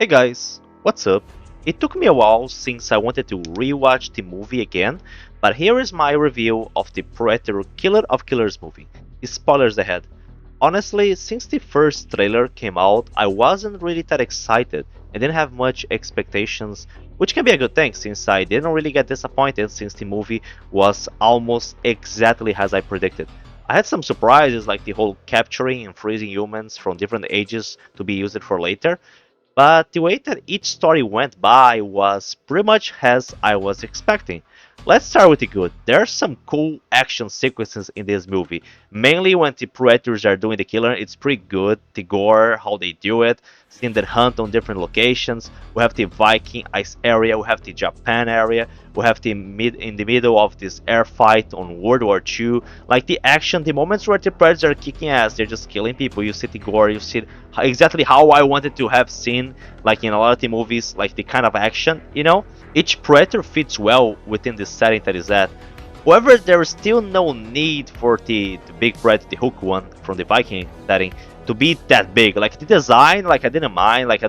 Hey guys, what's up? It took me a while since I wanted to rewatch the movie again, but here is my review of the Predator Killer of Killers movie. Spoilers ahead. Honestly, since the first trailer came out, I wasn't really that excited. I didn't have much expectations, which can be a good thing since I didn't really get disappointed since the movie was almost exactly as I predicted. I had some surprises like the whole capturing and freezing humans from different ages to be used for later, but the way that each story went by was pretty much as I was expecting. Let's start with the good. There are some cool action sequences in this movie. Mainly when the predators are doing the killing, it's pretty good. The gore, how they do it, seeing them hunt on different locations. We have the Viking ice area, we have the Japan area, we have the mid in the middle of this air fight on World War II. Like the action, the moments where the predators are kicking ass, they're just killing people. You see the gore, you see exactly how I wanted to have seen, like in a lot of the movies, like the kind of action, you know? Each predator fits well within the setting that is at. However, there is still no need for the big predator, the hook one from the Viking setting, to be that big. Like the design, like I didn't mind. Like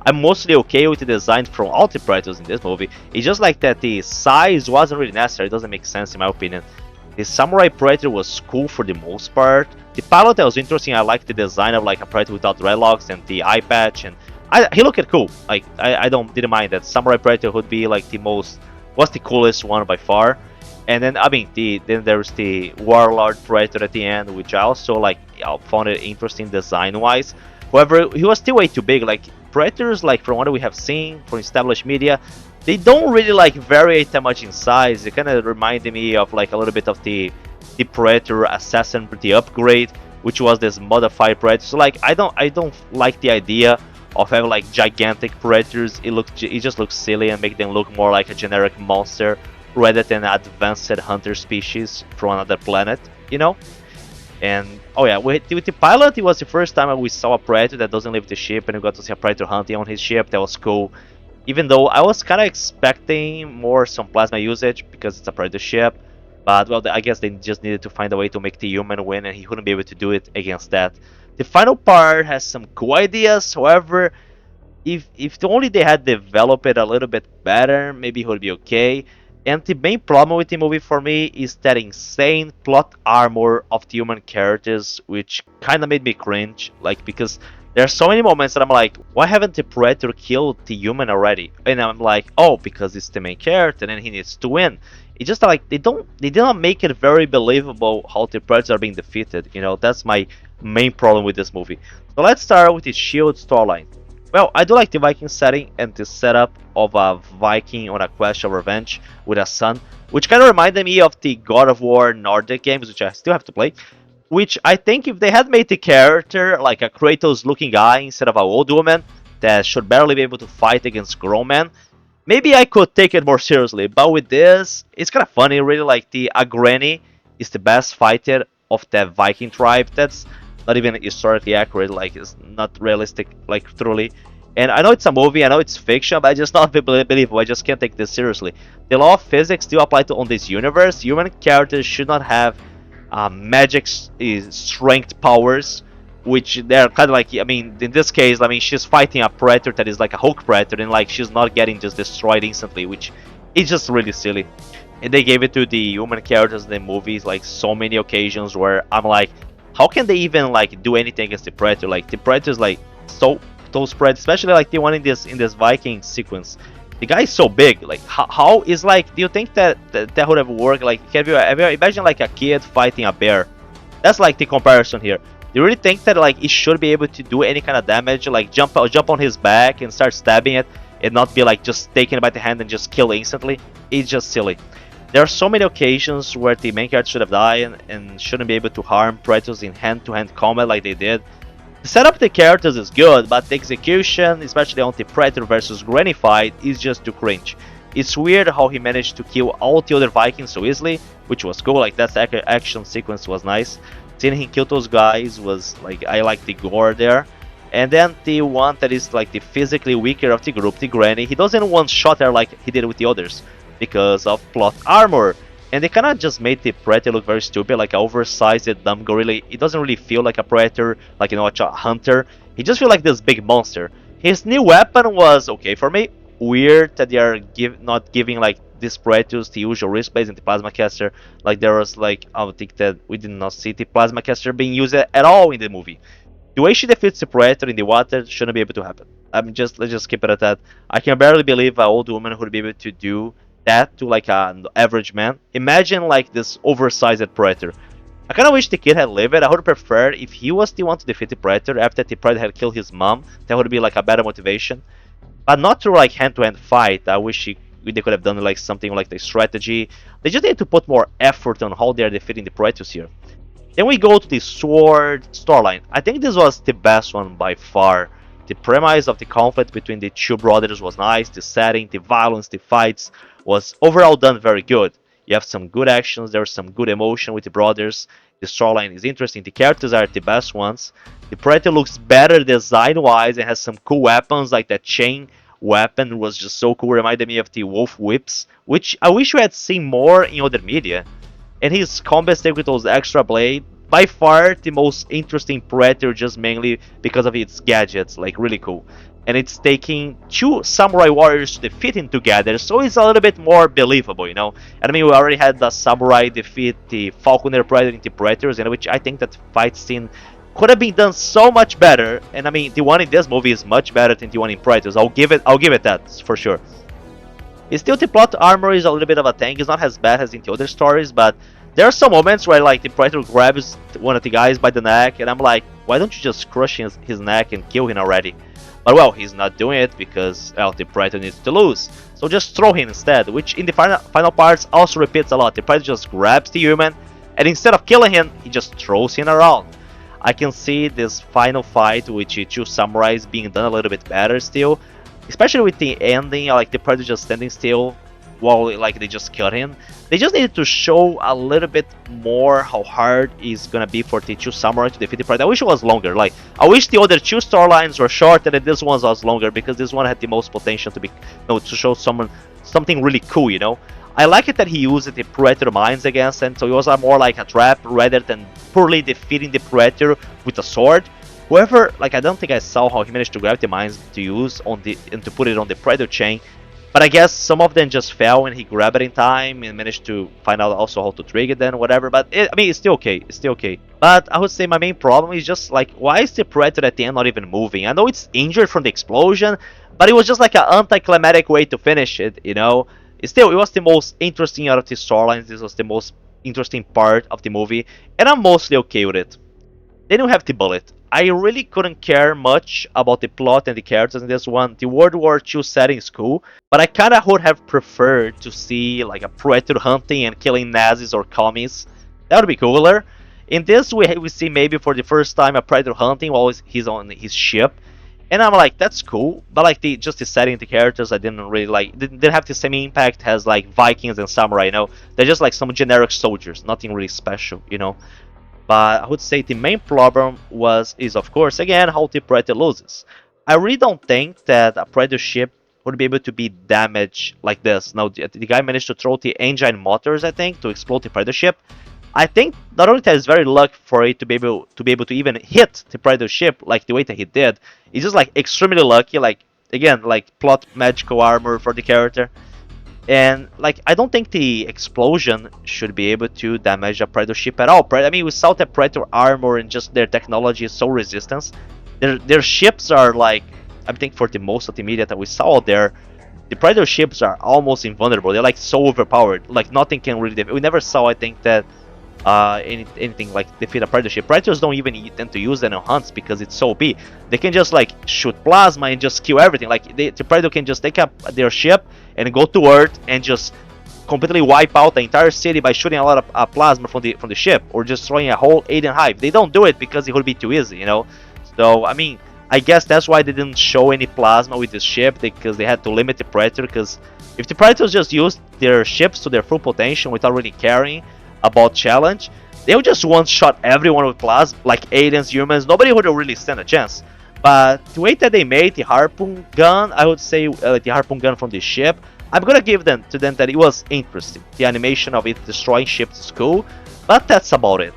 I'm mostly okay with the design from all the predators in this movie. It's just like that the size wasn't really necessary. It doesn't make sense in my opinion. The Samurai Predator was cool for the most part. The pilot was interesting. I liked the design of like a Predator without dreadlocks and the eye patch, and he looked cool. Like I didn't mind that. Samurai Predator would be like was the coolest one by far. And then I mean then there's the Warlord Predator at the end, which I also like found it interesting design wise. However, he was still way too big. Like Predators, like from what we have seen from established media, they don't really like vary that much in size. It kind of reminded me of like a little bit of the Predator Assassin, the upgrade, which was this modified Predator. So like I don't like the idea of having like gigantic Predators. It just looks silly and make them look more like a generic monster rather than an advanced hunter species from another planet, you know? And oh yeah, with the pilot, it was the first time we saw a Predator that doesn't leave the ship, and we got to see a Predator hunting on his ship. That was cool. Even though I was kind of expecting more some plasma usage because it's a Predator ship, but well, I guess they just needed to find a way to make the human win, and he couldn't be able to do it against that. The final part has some cool ideas. However, if only they had developed it a little bit better, maybe it would be okay. And the main problem with the movie for me is that insane plot armor of the human characters, which kind of made me cringe. Like, because there are so many moments that I'm like, why haven't the Predator killed the human already? And I'm like, oh, because it's the main character and he needs to win. It's just like they did not make it very believable how the Predators are being defeated. You know, that's my main problem with this movie. So let's start with the Shield storyline. Well, I do like the Viking setting and the setup of a Viking on a quest of revenge with a son, which kind of reminded me of the God of War Nordic games, which I still have to play. Which I think if they had made the character like a Kratos looking guy instead of an old woman that should barely be able to fight against grown men, maybe I could take it more seriously. But with this, it's kind of funny, really. Like the Agreni is the best fighter of that Viking tribe. That's not even historically accurate. Like it's not realistic, like truly. And I know it's a movie, I know it's fiction, but it's just not believable. I just can't take this seriously. The law of physics still apply to on this universe. Human characters should not have magic strength powers, which they're kind of like, I mean, in this case, I mean, she's fighting a predator that is like a Hulk predator, and like she's not getting just destroyed instantly, which is just really silly. And they gave it to the human characters in the movies, like so many occasions where I'm like, how can they even like do anything against the predator? Like the predator is like so spread, especially like the one in this Viking sequence. The guy is so big. Like how is like? Do you think that would have worked? Like have you imagine like a kid fighting a bear? That's like the comparison here. Do you really think that like it should be able to do any kind of damage? Like jump on his back and start stabbing it, and not be like just taken by the hand and just kill instantly? It's just silly. There are so many occasions where the main character should have died and shouldn't be able to harm predators in hand-to-hand combat like they did. The setup of the characters is good, but the execution, especially on the Predator versus Granny fight, is just too cringe. It's weird how he managed to kill all the other Vikings so easily, which was cool. Like that action sequence was nice. Seeing him kill those guys was like, I like the gore there. And then the one that is like the physically weaker of the group, the Granny, he doesn't one-shot her like he did with the others because of plot armor. And they kind of just made the Predator look very stupid, like an oversized dumb gorilla. It doesn't really feel like a Predator, like, you know, a hunter. He just feels like this big monster. His new weapon was okay for me. Weird that they are not giving like this Proteus the usual risk base in the Plasma Caster. Like there was like I would think that we did not see the Plasma Caster being used at all in the movie. The way she defeats the Predator in the water shouldn't be able to happen. Let's just keep it at that. I can barely believe an old woman would be able to do that to like an average man. Imagine like this oversized Predator. I kind of wish the kid had lived. I would prefer if he was the one to defeat the Predator after the Predator had killed his mom. That would be like a better motivation. But not through like hand-to-hand fight. I wish they could have done like something like the strategy. They just need to put more effort on how they are defeating the Predators here. Then we go to the Sword storyline. I think this was the best one by far. The premise of the conflict between the two brothers was nice. The setting, the violence, the fights was overall done very good. You have some good actions, there's some good emotion with the brothers. The storyline is interesting. The characters are the best ones. The Predator looks better design-wise and has some cool weapons, like that chain weapon was just so cool. Reminded me of the Wolf Whips, which I wish we had seen more in other media. And his combat stick with those extra blade, by far the most interesting Predator, just mainly because of its gadgets, like really cool. And it's taking two samurai warriors to defeat him together, so it's a little bit more believable, you know. And I mean, we already had the samurai defeat the Falconer Predator into Predators, in which I think that fight scene could have been done so much better. And I mean, the one in this movie is much better than the one in Predators. I'll give it that for sure. Still, the plot armor is a little bit of a thing. It's not as bad as in the other stories, but there are some moments where like the Predator grabs one of the guys by the neck, and I'm like, why don't you just crush his neck and kill him already? But well, he's not doing it because well, the Predator needs to lose. So just throw him instead, which in the final parts also repeats a lot. The Predator just grabs the human, and instead of killing him, he just throws him around. I can see this final fight with the two samurais being done a little bit better still. Especially with the ending, like the Predator just standing still while like they just cut him. They just needed to show a little bit more how hard it's gonna be for the two samurai to defeat the Predator. I wish it was longer. Like I wish the other two storylines were shorter and this one was longer because this one had the most potential to be, to show something really cool. You know, I like it that he used the Predator mines against them, so it was more like a trap rather than poorly defeating the Predator with a sword. However, like I don't think I saw how he managed to grab the mines to use on the and to put it on the Predator chain. But I guess some of them just fell when he grabbed it in time and managed to find out also how to trigger them, whatever. But I mean, it's still okay. It's still okay. But I would say my main problem is just like, why is the Predator at the end not even moving? I know it's injured from the explosion, but it was just like an anticlimactic way to finish it, you know? It was the most interesting out of the storylines. This was the most interesting part of the movie, and I'm mostly okay with it. Then you have the Bullet. I really couldn't care much about the plot and the characters in this one. The World War II setting is cool, but I kinda would have preferred to see like a Predator hunting and killing Nazis or commies. That would be cooler. In this, we see maybe for the first time a Predator hunting while he's on his ship, and I'm like, that's cool. But like just the setting, the characters, I didn't really like. Didn't have the same impact as like Vikings and Samurai. You know, they're just like some generic soldiers, nothing really special. You know. But I would say the main problem is of course again how the Predator loses. I really don't think that a Predator ship would be able to be damaged like this. Now the guy managed to throw the engine motors, I think, to explode the Predator ship. I think not only that it's very lucky for it to be able to even hit the Predator ship like the way that he did. It's just like extremely lucky, like again like plot magical armor for the character. And like I don't think the explosion should be able to damage a Predator ship at all. I mean, we saw that Predator armor and just their technology is so resistant. Their ships are like, I think for the most of the media that we saw out there, the Predator ships are almost invulnerable. They're like so overpowered. Like nothing can really we never saw, I think, that anything like defeat a Predator ship. Predators don't even tend to use them on hunts because it's so OP. They can just like shoot plasma and just kill everything. Like the Predator can just take up their ship and go to Earth and just completely wipe out the entire city by shooting a lot of plasma from the ship or just throwing a whole alien hive. They don't do it because it would be too easy, you know. So I mean, I guess that's why they didn't show any plasma with this ship, because they had to limit the Predator. Because if the Predators just used their ships to their full potential without really caring about challenge, they would just one-shot everyone with plasma, like aliens, humans. Nobody would really stand a chance. But the way that they made the harpoon gun, I would say the harpoon gun from the ship, I'm gonna give them that it was interesting. The animation of it destroying ships is cool, but that's about it.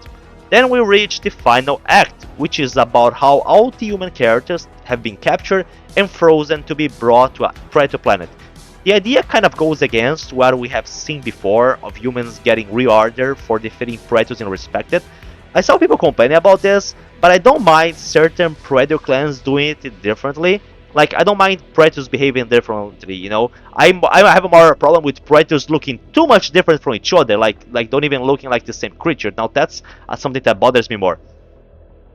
Then we reach the final act, which is about how all the human characters have been captured and frozen to be brought to a Predator planet. The idea kind of goes against what we have seen before of humans getting reordered for defeating Predators and respected. I saw people complaining about this, but I don't mind certain Predator clans doing it differently. Like, I don't mind Predators behaving differently, you know. I have a more problem with Predators looking too much different from each other, like don't even looking like the same creature. Now that's something that bothers me more.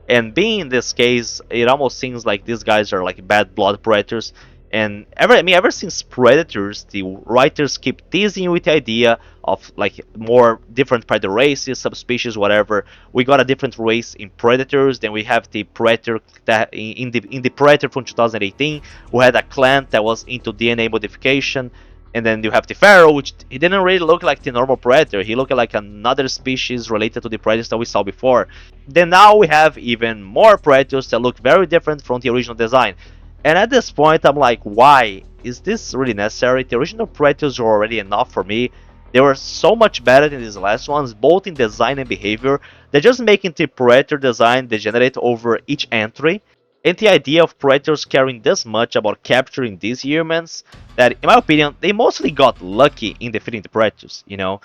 And being in this case, it almost seems like these guys are like bad blood predators. And ever since Predators, the writers keep teasing with the idea of like more different predator races, subspecies, whatever. We got a different race in Predators. Then we have the Predator that in the Predator from 2018, who had a clan that was into DNA modification. And then you have the Pharaoh, which he didn't really look like the normal Predator. He looked like another species related to the Predators that we saw before. Then now we have even more Predators that look very different from the original design. And at this point, I'm like, why? Is this really necessary? The original Predators were already enough for me. They were so much better than these last ones, both in design and behavior. They're just making the Predator design degenerate over each entry. And the idea of Predators caring this much about capturing these humans, that in my opinion, they mostly got lucky in defeating the Predators, you know.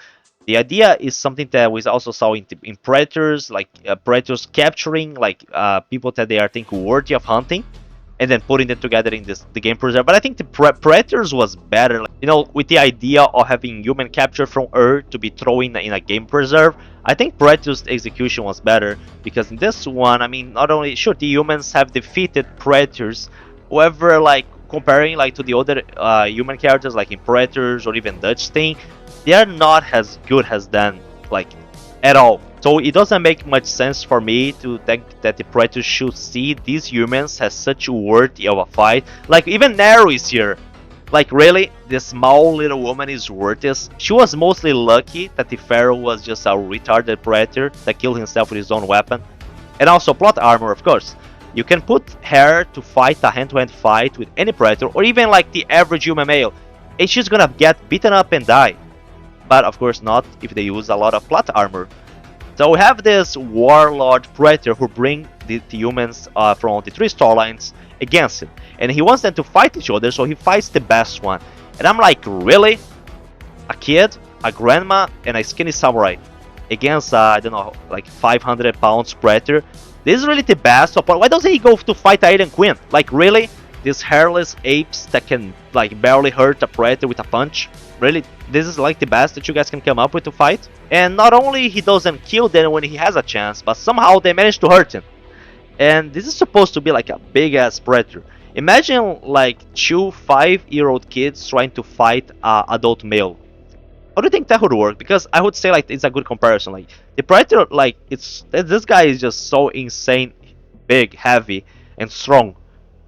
The idea is something that we also saw in Predators, like Predators capturing like people that they are think worthy of hunting, and then putting them together in the game preserve. But I think the Predators was better, like, you know, with the idea of having human capture from Earth to be thrown in a game preserve. I think Predators execution was better, because in this one, I mean, not only sure the humans have defeated Predators, however, like comparing like to the other human characters like in Predators or even Dutch thing, they are not as good as them, like at all. So it doesn't make much sense for me to think that the Predators should see these humans as such worthy of a fight. Like even Nero is here. Like really, this small little woman is worthless. She was mostly lucky that the Pharaoh was just a retarded Predator that killed himself with his own weapon. And also plot armor, of course. You can put her to fight a hand-to-hand fight with any Predator, or even like the average human male, and she's gonna get beaten up and die. But of course not if they use a lot of plot armor. So we have this warlord Predator who bring the humans from the three storylines against him. And he wants them to fight each other, so he fights the best one. And I'm like, really? A kid, a grandma, and a skinny samurai against, I don't know, like 500 pounds Predator? This is really the best. Why doesn't he go to fight Alien Queen? Like, really? These hairless apes that can like barely hurt a Predator with a punch? Really? This is like the best that you guys can come up with to fight? And not only he doesn't kill them when he has a chance, but somehow they manage to hurt him. And this is supposed to be like a big ass Predator. Imagine like two 5-year-old kids trying to fight a adult male. How do you think that would work? Because I would say like it's a good comparison. Like the Predator, like this guy is just so insane, big, heavy, and strong.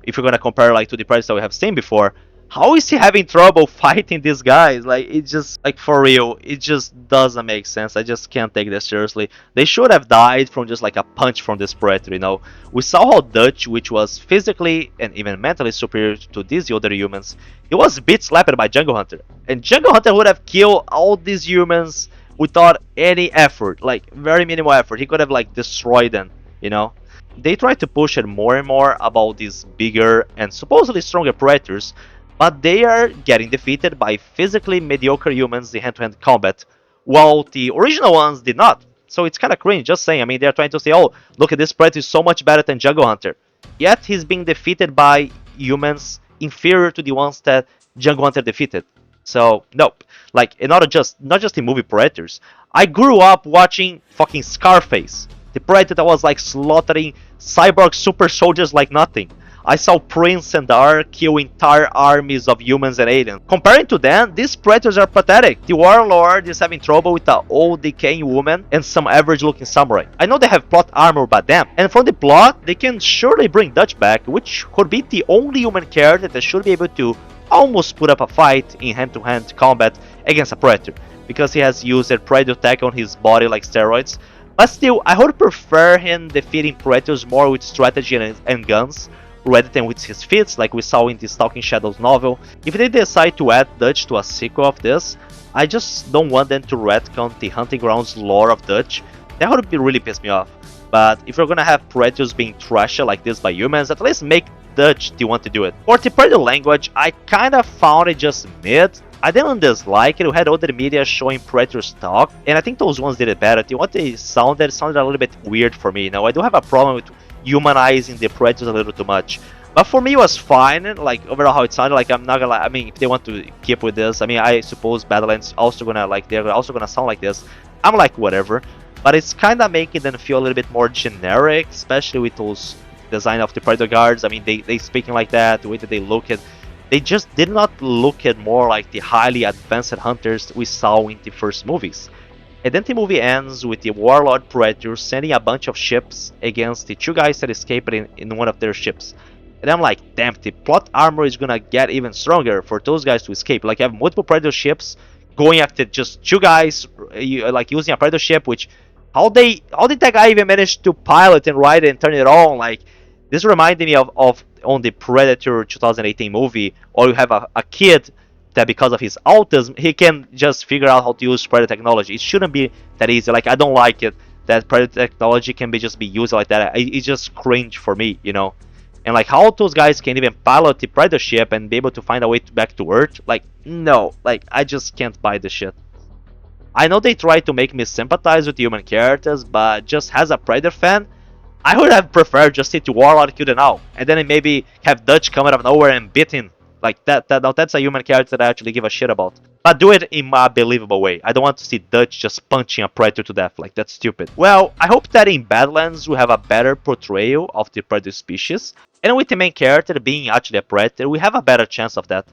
If you're gonna compare like to the Predators that we have seen before, how is he having trouble fighting these guys? Like, it just, like, for real, it just doesn't make sense. I just can't take this seriously. They should have died from just like a punch from this Predator, you know. We saw how Dutch, which was physically and even mentally superior to these other humans, he was beat slapped by Jungle Hunter. And Jungle Hunter would have killed all these humans without any effort, like very minimal effort. He could have like destroyed them, you know. They try to push it more and more about these bigger and supposedly stronger Predators, but they are getting defeated by physically mediocre humans in hand-to-hand combat, while the original ones did not. So it's kind of cringe, just saying. I mean, they're trying to say, oh, look at this Predator is so much better than Jungle Hunter. Yet he's being defeated by humans inferior to the ones that Jungle Hunter defeated. So, nope. Like, and not just in movie Predators. I grew up watching fucking Scarface. The Predator that was like slaughtering cyborg super soldiers like nothing. I saw Prince and Dar kill entire armies of humans and aliens. Comparing to them, these Predators are pathetic. The Warlord is having trouble with an old decaying woman and some average looking samurai. I know they have plot armor, but damn. And from the plot, they can surely bring Dutch back, which could be the only human character that should be able to almost put up a fight in hand-to-hand combat against a Predator, because he has used a Predator tech on his body like steroids. But still, I would prefer him defeating Predators more with strategy and guns, rather than with his feats, like we saw in the Stalking Shadows novel. If they decide to add Dutch to a sequel of this, I just don't want them to retcon the Hunting Grounds lore of Dutch, That would be really piss me off. But if you're gonna have predators being trashed like this by humans, at least make Dutch do want to do it. For the predator language, I kinda found it just mid. I didn't dislike it. We had other media showing predators talk, and I think those ones did it better. The what they sounded a little bit weird for me. I do have a problem with humanizing the predators a little too much. But for me, it was fine. Like overall, how it sounded. Like I'm not gonna. I mean, if they want to keep with this, I mean, I suppose Badlands also gonna like they're also gonna sound like this. I'm like whatever, but it's kind of making them feel a little bit more generic, especially with those design of the Predator guards. I mean, they speaking like that, the way that they look at, they just did not look at more like the highly advanced hunters we saw in the first movies. And then the movie ends with the Warlord Predator sending a bunch of ships against the two guys that escaped in one of their ships. And I'm like, damn, the plot armor is gonna get even stronger for those guys to escape. Like, I have multiple Predator ships going after just two guys, like using a Predator ship, which how did that guy even manage to pilot and ride it and turn it on? Like, this reminded me of on the Predator 2018 movie, or you have a kid that because of his autism he can just figure out how to use Predator technology. It shouldn't be that easy. Like, I don't like it that Predator technology can be just be used like that. It's just cringe for me. And like how those guys can even pilot the Predator ship and be able to find a way back to Earth. Like, no, like I just can't buy this shit. I know they try to make me sympathize with human characters, but just as a Predator fan, I would have preferred just hit Warlord kill them now, and then maybe have Dutch come out of nowhere and beat him. Like now that's a human character that I actually give a shit about. But do it in a believable way. I don't want to see Dutch just punching a predator to death. Like, that's stupid. Well, I hope that in Badlands we have a better portrayal of the predator species, and with the main character being actually a predator, we have a better chance of that.